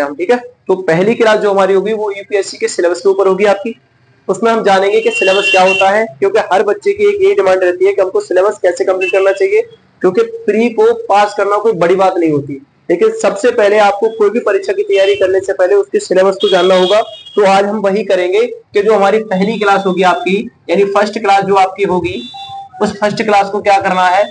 हम, ठीक है। तो पहली क्लास जो हमारी होगी वो यूपीएससी के सिलेबस के ऊपर होगी आपकी। उसमें हम जानेंगे कि सिलेबस क्या होता है, क्योंकि हर बच्चे की एक ये डिमांड रहती है कि हमको सिलेबस कैसे कंप्लीट करना चाहिए, क्योंकि प्री को पास करना कोई बड़ी बात नहीं होती, लेकिन सबसे पहले आपको कोई भी परीक्षा की तैयारी करने से पहले उसके सिलेबस को जानना होगा। तो आज हम वही करेंगे कि जो हमारी पहली क्लास होगी आपकी, यानी फर्स्ट क्लास जो आपकी होगी, उस फर्स्ट क्लास को क्या करना है,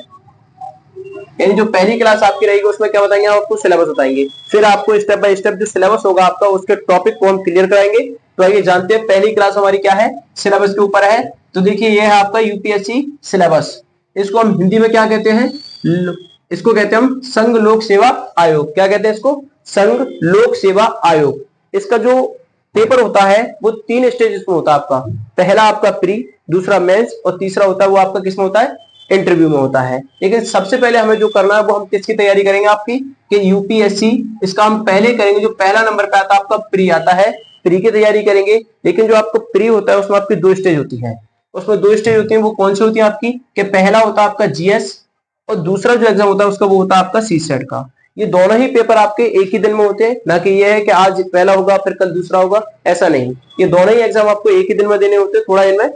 यानी जो पहली क्लास आपकी रहेगी उसमें क्या बताएंगे, आपको सिलेबस बताएंगे। फिर आपको स्टेप बाय स्टेप जो सिलेबस होगा आपका उसके टॉपिक को हम क्लियर कराएंगे। तो आइए जानते हैं पहली क्लास हमारी क्या है, सिलेबस के ऊपर है। तो देखिए ये है आपका यूपीएससी सिलेबस। इसको हम हिंदी में क्या कहते हैं, इसको कहते हैं हम संघ लोक सेवा आयोग। क्या कहते हैं इसको, संघ लोक सेवा आयोग। इसका जो पेपर होता है वो 3 स्टेजेस में होता है आपका। पहला आपका प्री, दूसरा मेंस और तीसरा होता है वो आपका किसमें होता है, इंटरव्यू में होता है। लेकिन सबसे पहले हमें जो करना है वो हम किसकी तैयारी करेंगे आपकी, कि यूपीएससी। इसका हम पहले करेंगे, जो पहला नंबर पे आता है आपका प्री आता है, प्री की तैयारी करेंगे। लेकिन जो आपको प्री होता है उसमें आपकी 2 स्टेज होती है। उसमें 2 स्टेज होती है, वो कौन सी होती है आपकी, कि पहला होता है आपका जीएस और दूसरा जो एग्जाम होता है उसका वो होता है आपका सीसेट का। ये दोनों ही पेपर आपके एक ही दिन में होते हैं, ना कि ये है कि आज पहला होगा फिर कल दूसरा होगा, ऐसा नहीं। ये दोनों ही एग्जाम आपको एक ही दिन में देने होते हैं, थोड़ा इनमें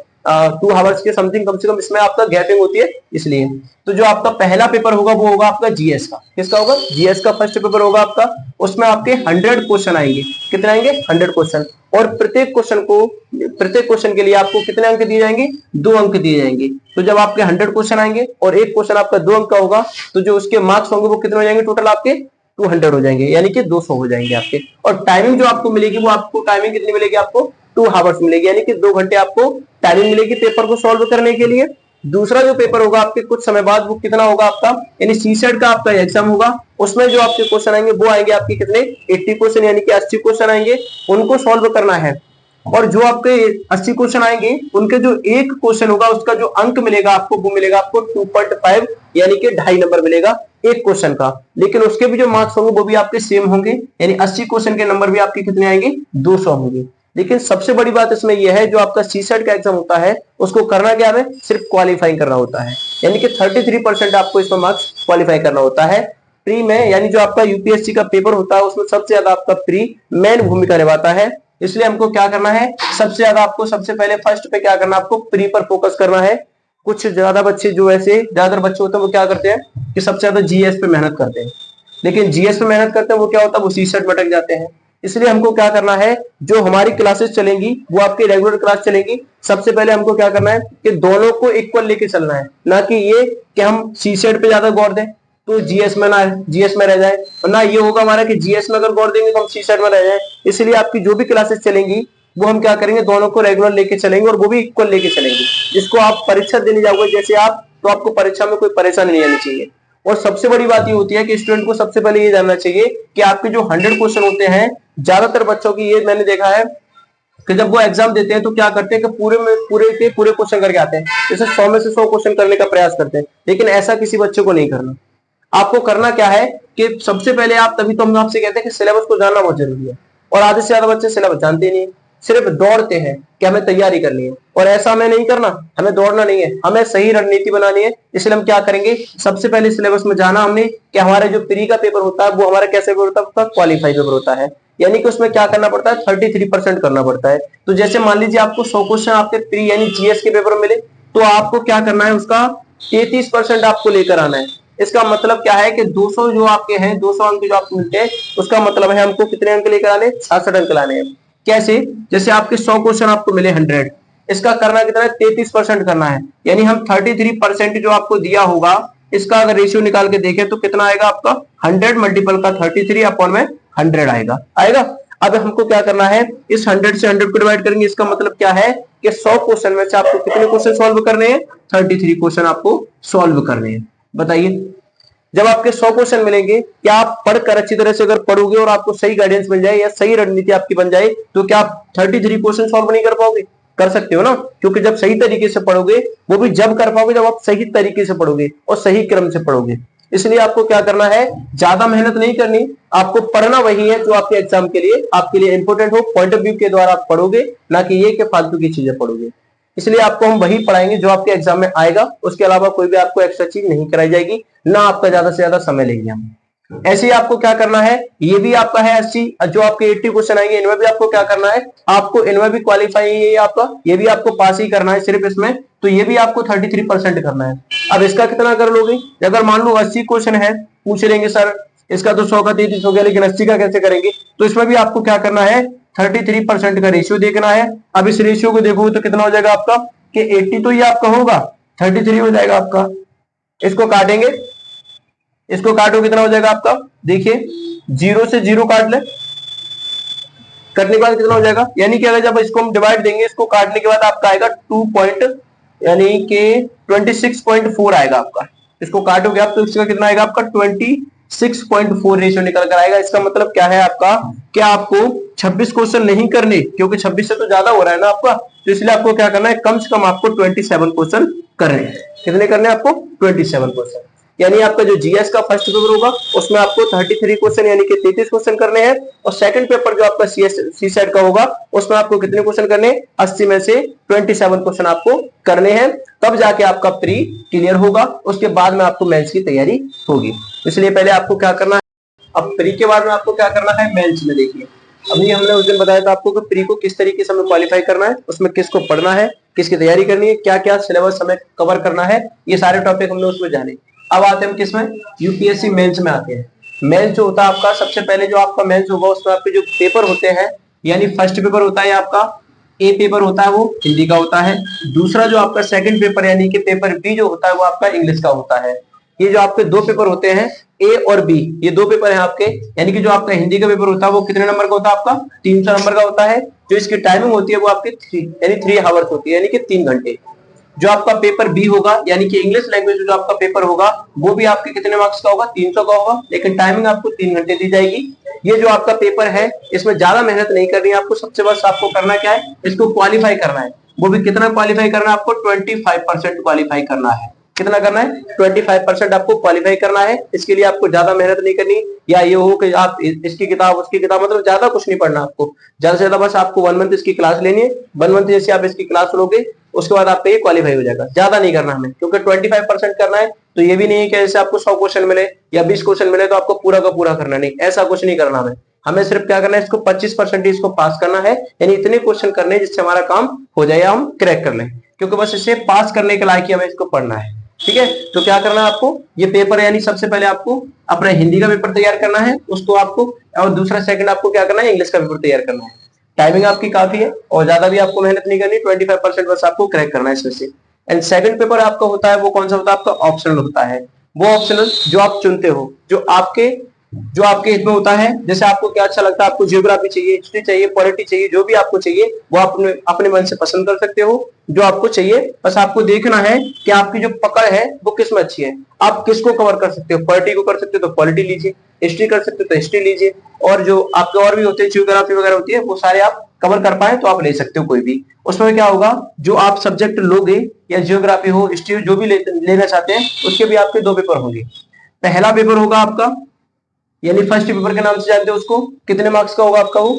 2 आवर्स के समथिंग कम से कम इसमें आपका गैपिंग होती है, इसलिए। तो जो आपका पहला पेपर होगा वो होगा आपका जीएस का। किसका होगा, जीएस का फर्स्ट पेपर होगा आपका। उसमें आपके 100 क्वेश्चन आएंगे। कितने आएंगे, 100 क्वेश्चन। और प्रत्येक क्वेश्चन के लिए आपको कितने अंक दिए जाएंगे, 2 अंक दिए जाएंगे। तो जब आपके 100 क्वेश्चन आएंगे और एक क्वेश्चन आपका 2 अंक का होगा, तो जो उसके मार्क्स होंगे वो कितने हो जाएंगे, टोटल आपके 200 हो जाएंगे, यानी कि 200 हो जाएंगे आपके। और टाइमिंग जो आपको मिलेगी वो आपको टाइमिंग कितनी मिलेगी, आपको 2 आवर्स मिलेगी, यानी कि 2 घंटे आपको टाइमिंग मिलेगी पेपर को सॉल्व करने के लिए। दूसरा जो पेपर होगा आपके कुछ समय बाद, वो कितना होगा आपका, यानी सीसेट का आपका एग्जाम होगा। उसमें जो आपके क्वेश्चन आएंगे वो आएंगे आपके कितने, 80 क्वेश्चन, यानी कि 80 क्वेश्चन आएंगे, उनको सॉल्व करना है। और जो आपके 80 क्वेश्चन आएंगे उनके जो एक क्वेश्चन होगा उसका जो अंक मिलेगा आपको, वो मिलेगा आपको 2.5, यानी कि 2.5 नंबर मिलेगा एक क्वेश्चन का। लेकिन उसके भी जो मार्क्स होंगे वो भी आपके सेम होंगे, यानी 80 क्वेश्चन के नंबर भी आपके कितने आएंगे, 200 होंगे। लेकिन सबसे बड़ी बात इसमें यह है, जो आपका सीसेट का एग्जाम होता है उसको करना क्या है, सिर्फ क्वालिफाई करना होता है, यानी कि 33% आपको इसमें मार्क्स क्वालिफाई करना होता है प्री में। यानी जो आपका यूपीएससी का पेपर होता है उसमें सबसे ज्यादा आपका प्री मेन भूमिका निभाता है। इसलिए हमको क्या करना है, सबसे ज्यादा आपको सबसे पहले फर्स्ट पे क्या करना है, आपको प्री पर फोकस करना है। कुछ ज्यादा बच्चे जो ऐसे ज्यादातर बच्चे होते हैं वो क्या करते हैं कि सबसे ज्यादा जीएस पे मेहनत करते हैं, लेकिन जीएस पे मेहनत करते हैं वो क्या होता है, वो सीसेट में अटक जाते हैं। इसलिए हमको क्या करना है, जो हमारी क्लासेस चलेंगी वो आपकी रेगुलर क्लास चलेगी। सबसे पहले हमको क्या करना है कि दोनों को इक्वल लेके चलना है, ना कि ये कि हम सीसेट पे ज्यादा गौर दें तो जीएस में रह जाए, और ना ये होगा हमारा कि जीएस में अगर गौर देंगे तो हम सीसेट में रह जाए। इसलिए आपकी जो भी क्लासेस चलेंगी वो हम क्या करेंगे, दोनों को रेगुलर लेके चलेंगे और वो भी इक्वल लेके चलेंगे। जिसको आप परीक्षा देने जाओगे जैसे आप, तो आपको परीक्षा में कोई परेशानी नहीं आनी चाहिए। और सबसे बड़ी बात ये होती है कि स्टूडेंट को सबसे पहले ये जानना चाहिए कि आपके जो 100 क्वेश्चन होते हैं, ज्यादातर बच्चों की ये मैंने देखा है कि जब वो एग्जाम देते हैं तो क्या करते हैं कि पूरे क्वेश्चन करके आते हैं, जैसे 100 में से 100 क्वेश्चन करने का प्रयास करते हैं। लेकिन ऐसा किसी बच्चे को नहीं करना। आपको करना क्या है कि सबसे पहले आप, तभी तो हम आपसे कहते हैं कि सिलेबस को जानना बहुत जरूरी है। और आधे से ज्यादा बच्चे सिलेबस जानते नहीं है, सिर्फ दौड़ते हैं कि हमें तैयारी करनी है। और ऐसा हमें नहीं करना, हमें दौड़ना नहीं है, हमें सही रणनीति बनानी है। इसलिए हम क्या करेंगे, सबसे पहले सिलेबस में जाना हमने कि हमारा जो प्री का पेपर होता है वो हमारा कैसे पेपर होता है, उसका क्वालिफाई पेपर होता है। यानी कि उसमें क्या करना पड़ता है, 33% करना पड़ता है। तो जैसे मान लीजिए आपको 100 क्वेश्चन आपके प्री यानी जीएस के पेपर में मिले, तो आपको क्या करना है, उसका 33% आपको लेकर आना है। इसका मतलब क्या है कि 200 जो आपके हैं, 200 अंक जो आपको मिलते हैं, उसका मतलब है हमको कितने अंक लेकर आने, 66 अंक लाने हैं। कैसे, जैसे आपके 100 क्वेश्चन आपको मिले 100, इसका करना कितना है, 33% करना है। यानी हम 33% जो आपको दिया होगा, इसका अगर रेशियो निकाल के देखें तो कितना आएगा आपका, 100 मल्टीपल का 33 अपॉन में 100 आएगा। अब हमको क्या करना है, इस 100 से 100 को डिवाइड करेंगे। इसका मतलब क्या है कि 100 क्वेश्चन में से आपको कितने क्वेश्चन सॉल्व करने हैं, 33 क्वेश्चन आपको सॉल्व करने हैं। बताइए, जब आपके 100 क्वेश्चन मिलेंगे, क्या आप पढ़कर अच्छी तरह से अगर पढ़ोगे और आपको सही गाइडेंस मिल जाए या सही रणनीति आपकी बन जाए, तो क्या आप 33 क्वेश्चन सॉल्व नहीं कर पाओगे, कर सकते हो ना। क्योंकि जब सही तरीके से पढ़ोगे, वो भी जब कर पाओगे जब आप सही तरीके से पढ़ोगे और सही क्रम से पढ़ोगे। इसलिए आपको क्या करना है, ज्यादा मेहनत नहीं करनी, आपको पढ़ना वही है जो आपके एग्जाम के लिए आपके लिए इंपॉर्टेंट हो, पॉइंट ऑफ व्यू के द्वारा आप पढ़ोगे, ना कि ये कि फालतू की चीजें पढ़ोगे। इसलिए आपको हम वही पढ़ाएंगे जो आपके एग्जाम में आएगा, उसके अलावा कोई भी आपको एक्स्ट्रा चीज नहीं कराई जाएगी, ना आपका ज्यादा से ज्यादा समय लेंगे हम। ऐसे ही आपको क्या करना है, ये भी आपका है 80, जो आपके 80 क्वेश्चन आएंगे इनमें भी आपको क्या करना है, आपको इनमें भी क्वालिफाई है आपका, ये भी आपको पास ही करना है सिर्फ इसमें, तो ये भी आपको 33% करना है। अब इसका कितना कर लोगे, अगर मान लो 80 क्वेश्चन है, पूछ लेंगे सर इसका तो 100 का 33 हो गया, लेकिन 80 का कैसे करेंगे, तो इसमें भी आपको क्या करना है, 33% का रेशियो देखना है। अब इस रेशियो को देखोगे तो कितना हो जाएगा आपका, कि 80 तो ये आपका होगा, 33 हो जाएगा आपका। इसको काटेंगे, इसको काटो कितना हो जाएगा आपका, देखिए 0 से 0 काट ले, करने के बाद कितना हो जाएगा, यानी कि अगर जब इसको हम डिवाइड देंगे, इसको काटने के बाद आपका आएगा 2 पॉइंट, यानी कि 26.4 आएगा आपका। इसको काटोगे आप तो इसका कितना आएगा आपका 26.4 रेशियो निकल कर आएगा। इसका मतलब क्या है आपका, क्या आपको 26 क्वेश्चन नहीं करने, क्योंकि 26 से तो ज्यादा हो रहा है ना आपका, तो इसलिए आपको क्या करना है, कम से कम आपको 27 क्वेश्चन करने हैं। कितने करने हैं आपको, 27 क्वेश्चन। यानी आपका जो जीएस का फर्स्ट पेपर होगा उसमें आपको 33 क्वेश्चन यानी कि 33 क्वेश्चन करने हैं, और सेकंड पेपर जो आपका सी सेट का होगा उसमें आपको कितने क्वेश्चन करने हैं, 80 में से 27 क्वेश्चन आपको करने हैं, तब जाके आपका प्री क्लियर होगा। उसके बाद में आपको मेंस की तैयारी होगी। इसलिए पहले आपको क्या करना है, अब प्री के बाद में आपको क्या करना है, मेंस में देखिए। अभी हमने उस दिन बताया था आपको कि प्री को किस तरीके से हमें क्वालिफाई करना है, उसमें किसको पढ़ना है, किसकी तैयारी करनी है, क्या क्या सिलेबस हमें कवर करना है, ये सारे टॉपिक हमने उसमें जाने। अब आते हैं किसमें, यूपीएससी मेंस में आते हैं। मेंस जो होता है आपका, सबसे पहले जो आपका मेंस होगा उसमें आपके जो पेपर होते हैं, यानी फर्स्ट पेपर होता है आपका ए पेपर होता है, वो हिंदी का होता है। दूसरा जो आपका सेकंड पेपर यानी कि पेपर बी जो होता है वो आपका इंग्लिश का होता है। ये जो आपके दो पेपर होते हैं ए और बी, ये दो पेपर हैं आपके, यानी कि जो आपका हिंदी का पेपर होता है वो कितने नंबर का होता है आपका, 300 नंबर का होता है। जो इसकी टाइमिंग होती है वो आपकी 3 आवर्स होती है, यानी कि 3 घंटे। जो आपका पेपर बी होगा यानी कि इंग्लिश लैंग्वेज जो आपका पेपर होगा वो भी आपके कितने मार्क्स का होगा, 300 का होगा, लेकिन टाइमिंग आपको 3 घंटे दी जाएगी। ये जो आपका पेपर है इसमें ज्यादा मेहनत नहीं करनी है आपको, सबसे बस आपको करना क्या है, इसको क्वालिफाई करना है। वो भी कितना क्वालिफाई करना है आपको, 25% क्वालिफाई करना है। कितना करना है, 25% आपको क्वालिफाई करना है। इसके लिए आपको ज्यादा मेहनत नहीं करनी, या ये हो कि आप इसकी किताब उसकी किताब, मतलब ज्यादा कुछ नहीं पढ़ना आपको। ज्यादा से ज्यादा बस आपको 1 मंथ इसकी क्लास लेनी है, 1 मंथ जैसे आप इसकी क्लास लोगे उसके बाद आपका ये क्वालिफाई हो जाएगा। ज्यादा नहीं करना हमें, क्योंकि 25% करना है, तो ये भी नहीं है कि जैसे आपको 100 क्वेश्चन मिले या 20 क्वेश्चन मिले तो आपको पूरा का पूरा करना, नहीं, ऐसा कुछ नहीं करना हमें। हमें सिर्फ क्या करना है, इसको 25% इसको पास करना है, यानी इतने क्वेश्चन करने जिससे हमारा काम हो जाए या हम क्रैक कर लें, क्योंकि बस इसे पास करने के लायक ही हमें इसको पढ़ना है। ठीक है, तो क्या करना है आपको, ये पेपर यानी सबसे पहले आपको अपना हिंदी का पेपर तैयार करना है उसको आपको, और दूसरा सेकंड आपको क्या करना है, इंग्लिश का पेपर तैयार करना है। टाइमिंग आपकी काफी है और ज्यादा भी आपको मेहनत नहीं करनी, 25% बस आपको क्रैक करना है इसमें से। एंड सेकंड पेपर आपका होता है वो कौन सा होता है आपका, ऑप्शनल होता है। वो ऑप्शनल जो आप चुनते हो, जो आपके इसमें होता है, जैसे आपको क्या अच्छा लगता है, आपको जियोग्राफी चाहिए, हिस्ट्री चाहिए, पॉलिटी चाहिए, जो भी आपको चाहिए वो आप अपने मन से पसंद कर सकते हो जो आपको चाहिए। बस आपको देखना है कि आपकी जो पकड़ है वो किस में अच्छी है, आप किसको कवर कर सकते हो। पॉलिटी को कर सकते हो तो पॉलिटी लीजिए, हिस्ट्री कर सकते हो तो हिस्ट्री लीजिए, और जो आपके और भी होते हैं जियोग्राफी वगैरह होती है वो सारे आप कवर कर पाए तो आप ले सकते हो कोई भी। उसमें क्या होगा, जो आप सब्जेक्ट लोगे या जियोग्राफी हो हिस्ट्री जो भी लेना चाहते हैं उसके भी आपके 2 पेपर होंगे। पहला पेपर होगा आपका, यानी फर्स्ट पेपर के नाम से जानते हो उसको, कितने मार्क्स का होगा आपका वो,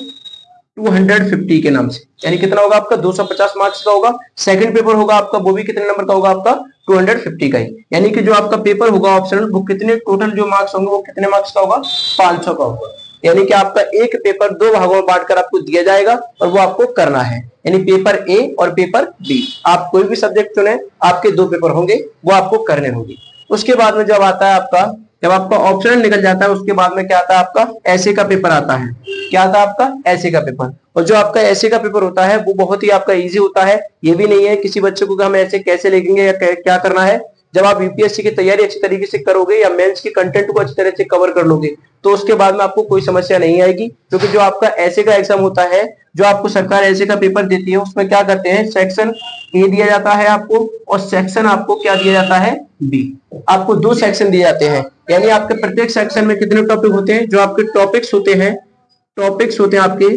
250 के नाम से, यानी कितना होगा आपका 250 मार्क्स का होगा। सेकंड पेपर होगा आपका, वो भी कितने नंबर का होगा आपका, 250 का ही, यानी कि जो आपका पेपर होगा ऑप्शनल वो कितने टोटल जो मार्क्स होंगे वो कितने मार्क्स का होगा, 500 का होगा। यानी कि आपका एक पेपर 2 भागों में बांटकर आपको दिया जाएगा और वो आपको करना है, यानी पेपर ए और पेपर बी। आप कोई भी सब्जेक्ट चुने, आपके 2 पेपर होंगे वो आपको करने होंगे। उसके बाद में जब आता है आपका, जब आपका ऑप्शनल निकल जाता है उसके बाद में क्या आता है आपका, ऐसे का पेपर आता है। क्या आता है आपका, ऐसे का पेपर। और जो आपका ऐसे का पेपर होता है वो बहुत ही आपका इजी होता है। ये भी नहीं है किसी बच्चे को कि हम ऐसे कैसे लिखेंगे या क्या करना है। जब आप यूपीएससी की तैयारी अच्छी तरीके से करोगे या मेंस की कंटेंट को अच्छी तरह से कवर कर लोगे तो उसके बाद में आपको कोई समस्या नहीं आएगी। क्योंकि जो आपका ऐसे का एग्जाम होता है, जो आपको सरकार ऐसे का पेपर देती है, उसमें क्या करते हैं, सेक्शन ए दिया जाता है आपको और सेक्शन आपको क्या दिया जाता है, बी। आपको 2 सेक्शन दिए जाते हैं, यानी आपके प्रत्येक सेक्शन में कितने टॉपिक होते हैं, जो आपके टॉपिक्स होते हैं, आपके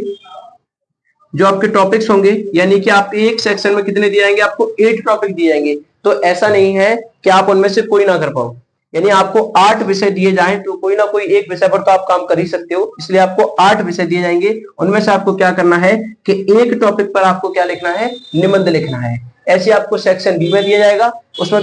जो आपके टॉपिक्स होंगे, यानी कि आप एक सेक्शन में कितने दिए जाएंगे, आपको 8 टॉपिक दिए जाएंगे। तो ऐसा नहीं है कि आप उनमें से कोई ना कर पाओ, यानी आपको 8 विषय दिए जाएं तो कोई ना कोई एक विषय पर तो आप काम कर ही सकते हो। इसलिए आपको 8 विषय दिए जाएंगे, उनमें से आपको क्या करना है कि एक टॉपिक पर आपको क्या लिखना है, निबंध लिखना है। ऐसे आपको सेक्शन बी में दिया जाएगा, उसमें